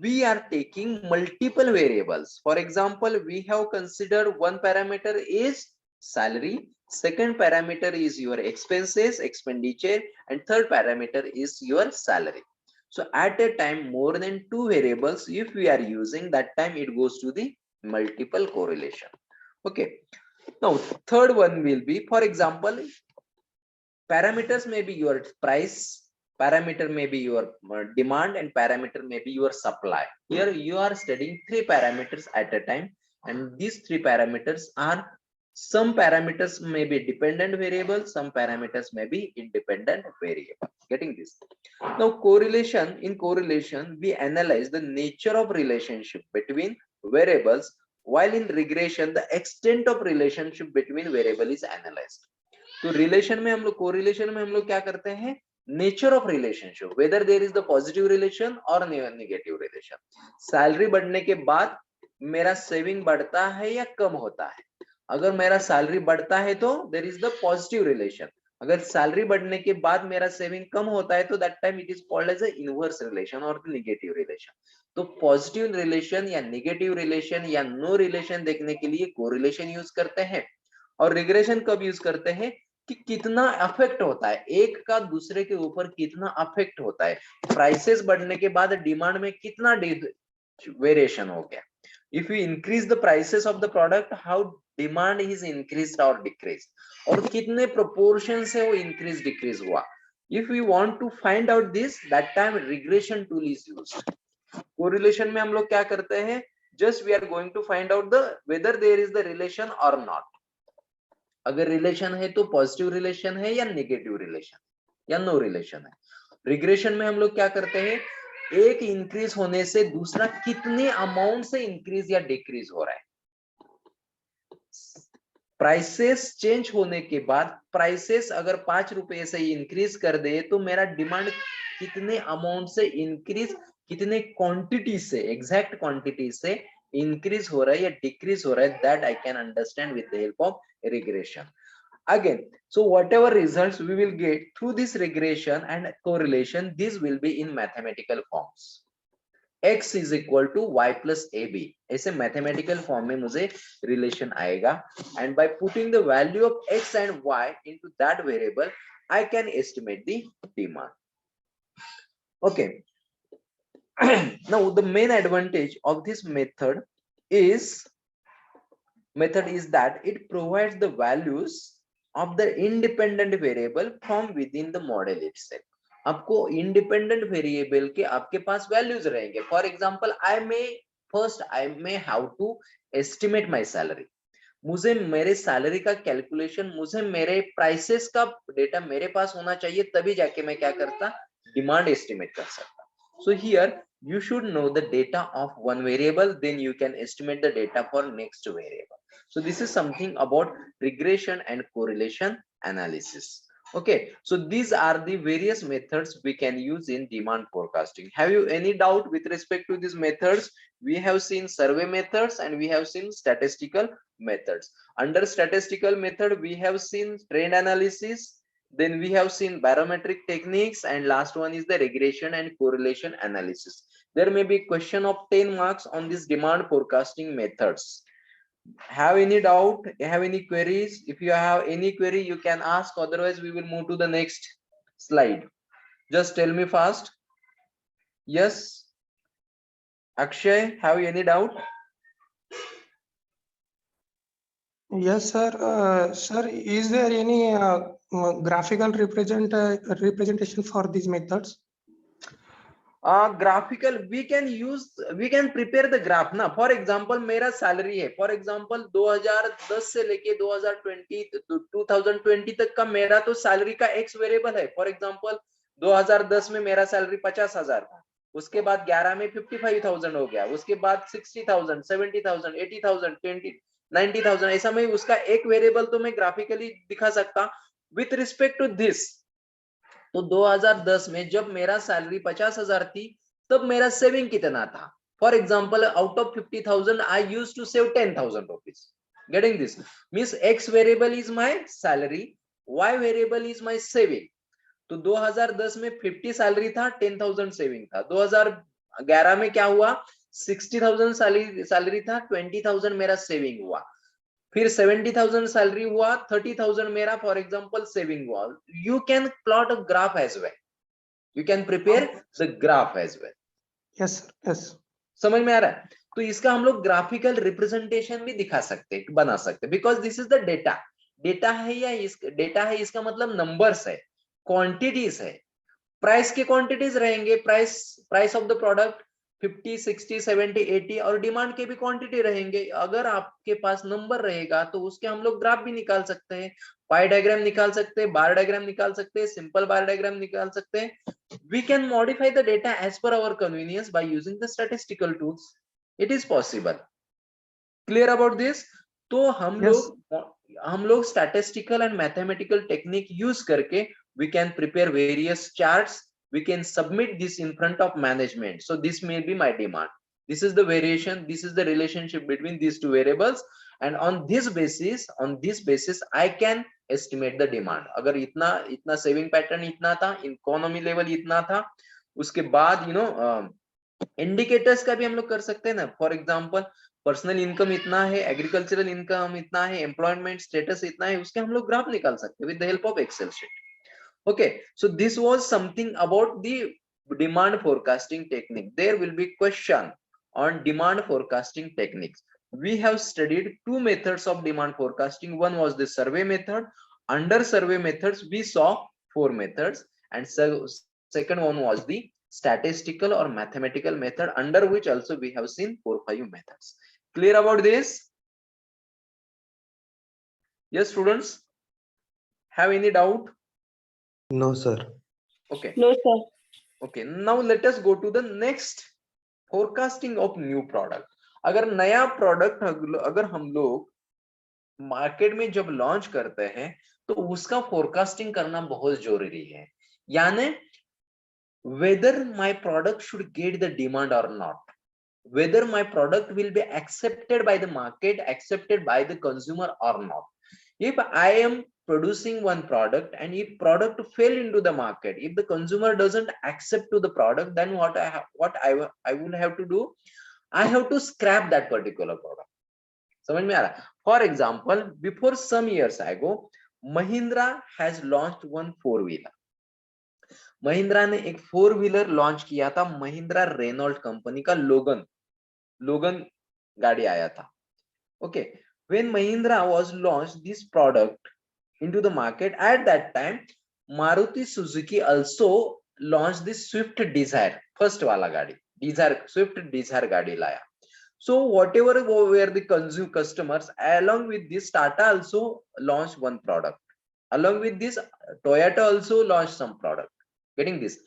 Speaker 1: we are taking multiple variables. For example, we have considered one parameter is salary, second parameter is your expenses, expenditure, and third parameter is your salary. So at a time more than two variables if we are using, that time it goes to the multiple correlation. Okay, now third one will be, for example, parameters may be your price, parameter may be your demand, and parameter may be your supply. Here you are studying three parameters at a time, and these three parameters are, some parameters may be dependent variable, some parameters may be independent variable. Getting this? Now correlation, in correlation we analyze the nature of relationship between variables, while in regression the extent of relationship between variable is analyzed. तो relation में हम लोग, correlation में हम लोग क्या करते हैं? Nature of relationship, whether there is the positive relation और नेगेटिव रिलेशन. सैलरी बढ़ने के बाद मेरा सेविंग बढ़ता है या कम होता है? अगर मेरा सैलरी बढ़ता है तो there is the positive relation. अगर सैलरी बढ़ने के बाद मेरा सेविंग कम होता है तो that time it is called as a inverse relation और द नेगेटिव रिलेशन. तो पॉजिटिव रिलेशन या नेगेटिव रिलेशन या नो रिलेशन देखने के लिए कोरिलेशन यूज करते हैं. और रिग्रेशन कब यूज करते हैं? कि कितना अफेक्ट होता है, एक का दूसरे के ऊपर कितना अफेक्ट होता है. प्राइसेस बढ़ने के बाद डिमांड में कितना वेरिएशन हो गया. If you increase the prices of the product, how demand is increased और डिक्रीज्ड, और कितने प्रोपोर्शन से वो इंक्रीज डिक्रीज हुआ. If you want to find out this, that time regression tool is used. Correlation में हम लोग क्या करते हैं? just we are going to find out the whether there is the relation or not. अगर relation है तो पॉजिटिव रिलेशन है या नेगेटिव रिलेशन या नो रिलेशन है. रिग्रेशन में हम लोग क्या करते हैं, एक इंक्रीज होने से दूसरा कितने अमाउंट से इंक्रीज या डिक्रीज हो रहा है. प्राइसेस चेंज होने के बाद प्राइसेस अगर 5 रुपए से इंक्रीज कर दे तो मेरा डिमांड कितने अमाउंट से इंक्रीज, कितने क्वांटिटी से, एग्जैक्ट क्वांटिटी से इंक्रीज हो रहा है या डिक्रीज हो रहा है, that I can understand with the help of regression. Again, so whatever results we will get through this regression and correlation, these will be in mathematical forms. x is equal to y plus ab, ऐसे mathematical form में मुझे relation आएगा, and by putting the value of x and y into that variable, I can estimate the demand. Okay. Now the main advantage of this method is that it provides the values of the independent variable from within the model itself. आपको independent variable के आपके पास values रहेंगे. For example, I may have to estimate my salary. मुझे मेरे salary का calculation, मुझे मेरे prices का डेटा मेरे पास होना चाहिए, तभी जाके मैं क्या करता, डिमांड एस्टिमेट कर सकता. So here you should know the data of one variable, then you can estimate the data for next variable. So this is something about regression and correlation analysis. Okay, so these are the various methods we can use in demand forecasting. Have you any doubt with respect to these methods? We have seen survey methods and we have seen statistical methods. Under statistical method we have seen trend analysis, then we have seen barometric techniques, and last one is the regression and correlation analysis. There may be question of 10 marks on this demand forecasting methods. Have any doubt, have any queries? If you have any query you can ask, otherwise we will move to the next slide. Just tell me fast. Yes, Akshay, have you any doubt?
Speaker 2: Yes, sir. Sir, is there any graphical representation for these methods?
Speaker 1: Graphical we can use, we can prepare the graph ना. For example, मेरा salary है, for example 2010 से लेके 2020 तक का मेरा तो salary का x variable है. For example 2010 में मेरा salary 50,000 था, उसके बाद 11 में 55,000 हो गया, उसके बाद 60,000, 70,000, 80,000, 90,000, ऐसा मैं उसका एक वेरिएबल तो मैं ग्राफिकली दिखा सकता. विथ रिस्पेक्ट टू दिस, तो 2010 में जब मेरा सैलरी 50,000 थी, तब मेरा सेविंग कितना था. For example, out of 50,000 I used to save 10,000 rupees. Getting this means x variable is my salary, y variable is my saving. तो 2010 में 50 सैलरी था, 10,000 सेविंग था. 2011 में क्या हुआ, 60,000 सैलरी था, 20,000 मेरा सेविंग हुआ. फिर 70,000 सैलरी हुआ, 30,000 मेरा फॉर एग्जांपल सेविंग हुआ. You can plot a graph as well, you can prepare the graph as well.
Speaker 2: Yes yes,
Speaker 1: समझ में आ रहा है? तो इसका हम लोग ग्राफिकल रिप्रेजेंटेशन भी दिखा सकते हैं, बना सकते हैं, because this is the data. Data है या डेटा है, इसका मतलब नंबर्स है, क्वांटिटीज है. प्राइस के क्वांटिटीज रहेंगे, प्राइस ऑफ द प्रोडक्ट 50, 60, 70, 80, और डिमांड के भी क्वांटिटी रहेंगे. अगर आपके पास नंबर रहेगा तो उसके हम लोग ग्राफ भी निकाल सकते हैं, पाई डायग्राम निकाल सकते हैं, बार डायग्राम निकाल सकते हैं, सिंपल बार डायग्राम निकाल सकते हैं. We can modify the data as per our convenience by using the statistical tools. It is possible. Clear about this? तो हम लोग statistical and mathematical technique use करके we can prepare various charts, we can submit this in front of management. So this may be my demand, this is the variation, this is the relationship between these two variables, and on this basis I can estimate the demand. अगर इतना saving pattern इतना था, economy level इतना था, उसके बाद indicators का भी हम लोग कर सकते हैं ना. फॉर एग्जांपल पर्सनल इनकम इतना है, एग्रीकल्चरल इनकम इतना है, एम्प्लॉयमेंट स्टेटस इतना है, उसके हम लोग ग्राफ निकाल सकते हैं with the help of Excel sheet. Okay, so this was something about the demand forecasting technique. There will be question on demand forecasting techniques. We have studied two methods of demand forecasting. One was the survey method. Under survey methods we saw 4 methods, and second one was the statistical or mathematical method, under which also we have seen 4-5 methods. Clear about this? Yes, students, have any doubt?
Speaker 3: No, sir.
Speaker 1: Okay.
Speaker 4: No, sir.
Speaker 1: Okay, now let us go to the next, forecasting of new product. अगर नया product अगर हम लोग market में जब launch करते हैं तो उसका फोरकास्टिंग करना बहुत जरूरी है, यानी whether my product should get the demand or not, whether my product will be accepted by the market, accepted by the consumer or not. If I am producing one product and if product fail into the market, if the consumer doesn't accept to the product, then what I will have to do, I have to scrap that particular product. समझ में आ रहा? For example, before some years ago, Mahindra has launched one 4-wheeler. Mahindra ने एक 4-व्हीलर launch किया था, Mahindra Renault company का लोगन गाड़ी आया था. Okay, when Mahindra was launched this product into the market, at that time Maruti Suzuki also launched this Swift Desire, first वाला गाड़ी Desire, Swift Desire गाड़ी लाया. So whatever were the customers, along with this Tata also launched one product, along with this Toyota also launched some product. Getting this?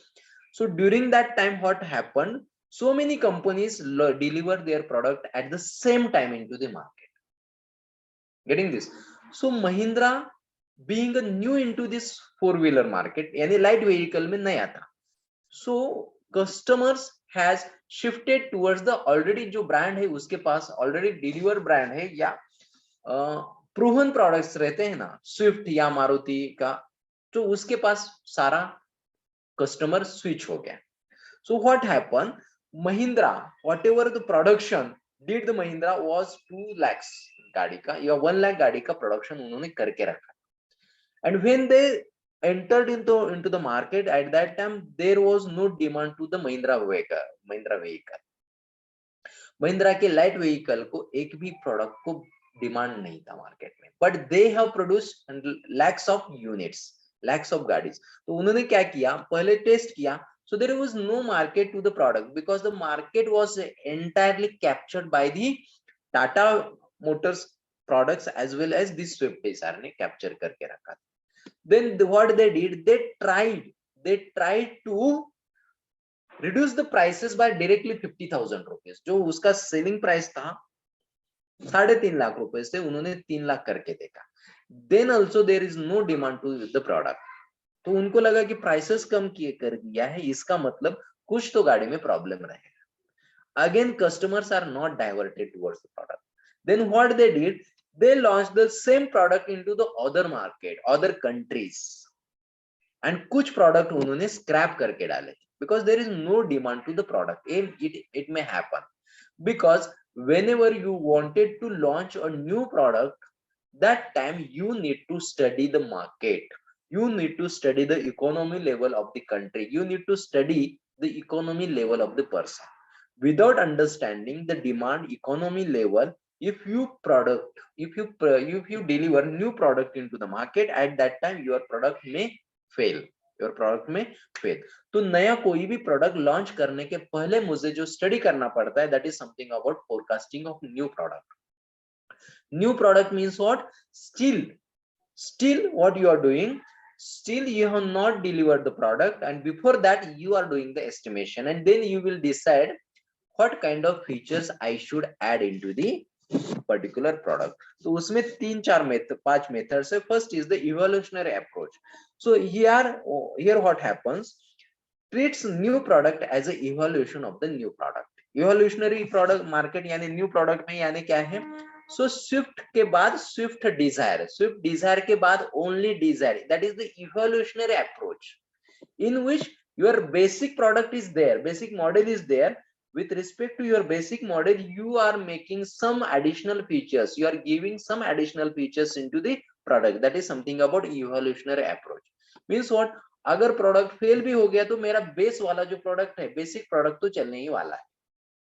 Speaker 1: So during that time what happened, so many companies deliver their product at the same time into the market. Getting this? So Mahindra being a new into this 4-wheeler market, any light vehicle में नया था, so customers has shifted towards the already जो brand है उसके पास already deliver brand है या proven products रहते हैं ना, Swift या मारुति का, तो उसके पास सारा customer switch हो गया. So what happened? Mahindra, whatever the production did the Mahindra was 2 lakhs गाड़ी का या 1 lakh गाड़ी का production उन्होंने करके रखा. And when they entered into the market, at that time there was no demand to the Mahindra vehicle. Mahindra के light vehicle को एक भी product को demand नहीं था market में, but they have produced lakhs of units, lakhs of गाड़ीज. तो उन्होंने क्या किया, पहले टेस्ट किया. So there was no market to the product because the market was entirely captured by the Tata Motors products as well as this Swift Desire ने capture करके रखा. Then what they did, they tried to reduce the prices by directly 50,000 rupees. जो उसका selling price था 3.5 लाख रुपए से उन्होंने 3 लाख करके देखा. Then also there is no demand to the product. तो उनको लगा कि prices कम कर दिया है, इसका मतलब कुछ तो गाड़ी में problem रहेगा. Again customers are not diverted towards the product. Then what they did, they launched the same product into the other market, other countries, and कुछ product उन्होंने scrap करके डाले because there is no demand to the product. It may happen because whenever you wanted to launch a new product, that time you need to study the market, you need to study the economy level of the country, you need to study the economy level of the person. Without understanding the demand economy level, if you deliver new product into the market, at that time your product may fail. तो नया कोई भी product launch करने के पहले मुझे जो study करना पड़ता है, that is something about forecasting of new product. New product means what? Still what you are doing, still you have not delivered the product, and before that you are doing the estimation, and then you will decide what kind of features I should add into the particular product. So उसमें 3-4 methods है. First is the evolutionary approach. So here what happens, treats new product as a evaluation of the new product. Evolutionary product market यानी new product में यानी क्या है, so Swift के बाद Swift Desire के बाद only Desire, that is the evolutionary approach in which your basic product is there, basic model is there. With respect to your basic model, you are making some additional features, you are giving some additional features into the product. That is something about evolutionary approach. Means what, अगर product fail भी हो गया तो मेरा base वाला जो product है, basic product तो चलने ही वाला है.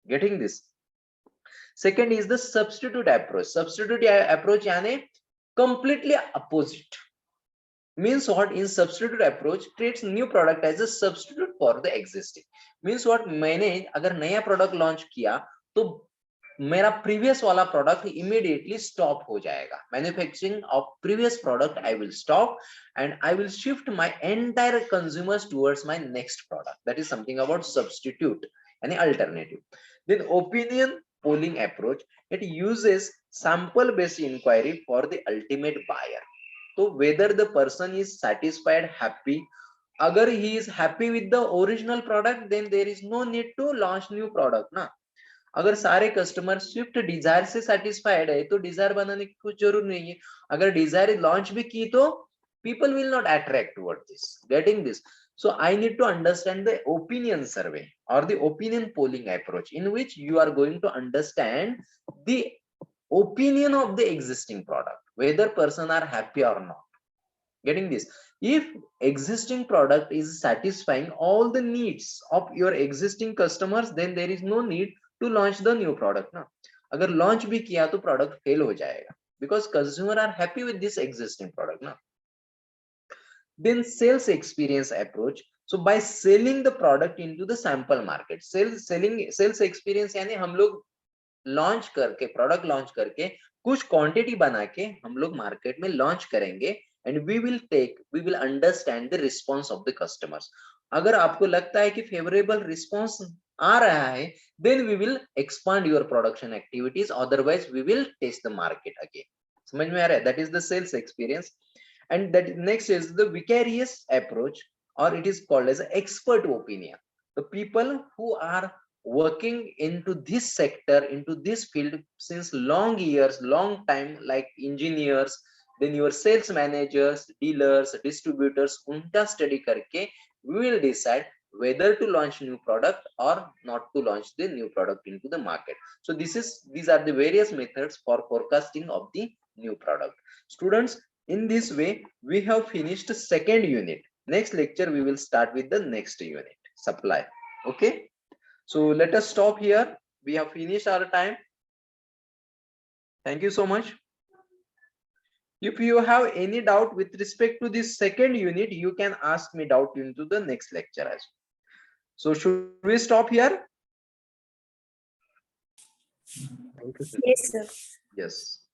Speaker 1: Getting this? Second is the substitute approach. Substitute approach यानी completely opposite. Means what, in substitute approach treats new product as a substitute for the existing. Means what, मैंने अगर नया product launch किया तो मेरा previous वाला product immediately stop हो जाएगा. Manufacturing of previous product I will stop and I will shift my entire consumers towards my next product. That is something about substitute, any alternative. Then opinion polling approach, it uses sample based inquiry for the ultimate buyer. So whether the person is satisfied, happy, agar he is happy with the original product, then there is no need to launch new product ना. अगर सारे customer Swift Dzire से satisfied है तो Dzire बनाने की कुछ जरूर नहीं है. अगर डिजायर लॉन्च भी की तो people will not attract toward this. Getting this? So I need to understand the opinion survey or the opinion polling approach, in which you are going to understand the opinion of the existing product, whether person are happy or not. Getting this? If existing product is satisfying all the needs of your existing customers, then there is no need to launch the new product ना. अगर launch भी किया तो product fail हो जाएगा, because consumer are happy with this existing product ना. Then sales experience approach. So by selling the product into the sample market, sales experience यानी हम लोग launch करके, product launch करके कुछ quantity बना के हम लोग market में launch करेंगे and we will understand the response of the customers. अगर आपको लगता है कि favorable response आ रहा है, then we will expand your production activities, otherwise we will test the market again. समझ में आ रहा है? That is the sales experience. And that next is the vicarious approach, or it is called as expert opinion. The people who are working into this sector, into this field since long years, long time, like engineers, then your sales managers, dealers, distributors, unka study karke, we will decide whether to launch new product or not to launch the new product into the market. So these are the various methods for forecasting of the new product. Students, in this way, we have finished the second unit. Next lecture, we will start with the next unit, supply. Okay. So let us stop here. We have finished our time. Thank you so much. If you have any doubt with respect to this second unit, you can ask me doubt into the next lecture as well. So should we stop here?
Speaker 3: Thank you, sir.
Speaker 4: Yes, sir.
Speaker 1: Yes.